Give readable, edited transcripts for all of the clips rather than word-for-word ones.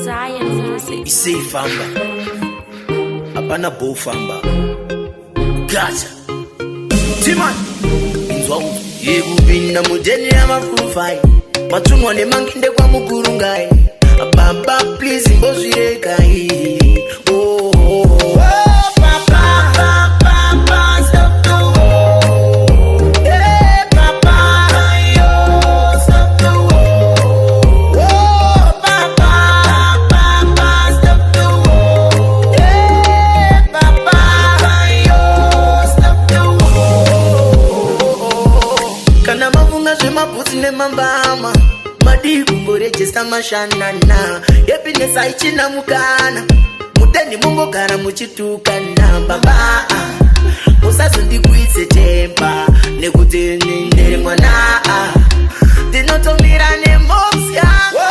Isi famba apana bo famba gacha Timan inzwa yekupinda mujeni ya mafurufai matunwa ne manginde kwa mukurungai baba please mbozvirekai Mambama madiku mborejesta mashanana yepinesa ichina mukana muteni mungogara muchitukana baba musazondikuitse temba nekuti ndiri mwana ndinotomira nemomsi yangu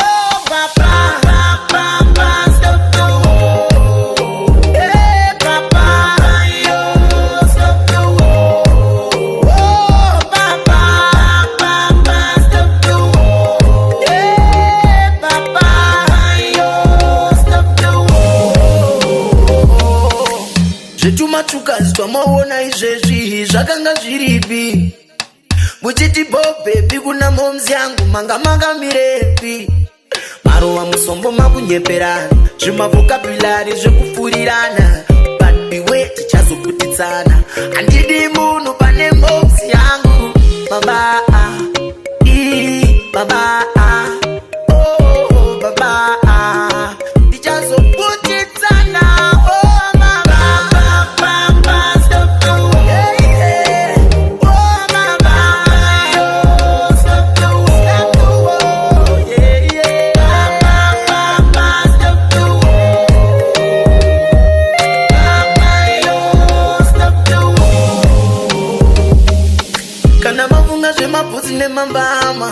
Tukazwa maona izvezvi zvakanga zviripi muchiti bobebi kuna momzi yangu manga mirepi maruwa musombo makunyeperana zvimavokabulari zvekufurirana but beware tichazoputitsana handidi munhu pane momzi yangu baba baba oh baba tichazoputitsana mambama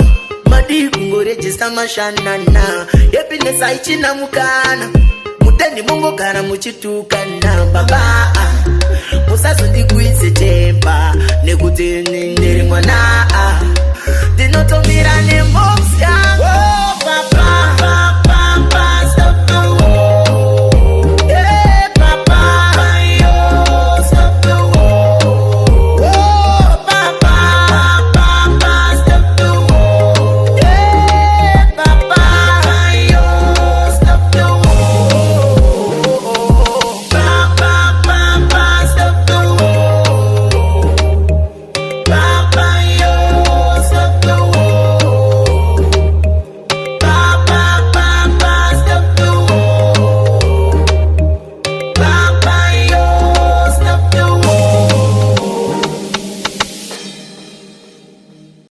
madiku ngorejesta mashanana yepinesa ichina mukana muteni mungogara muchitukana baba musazondikuitse temba nekuti ndiri mwana ndinotomira nemomsi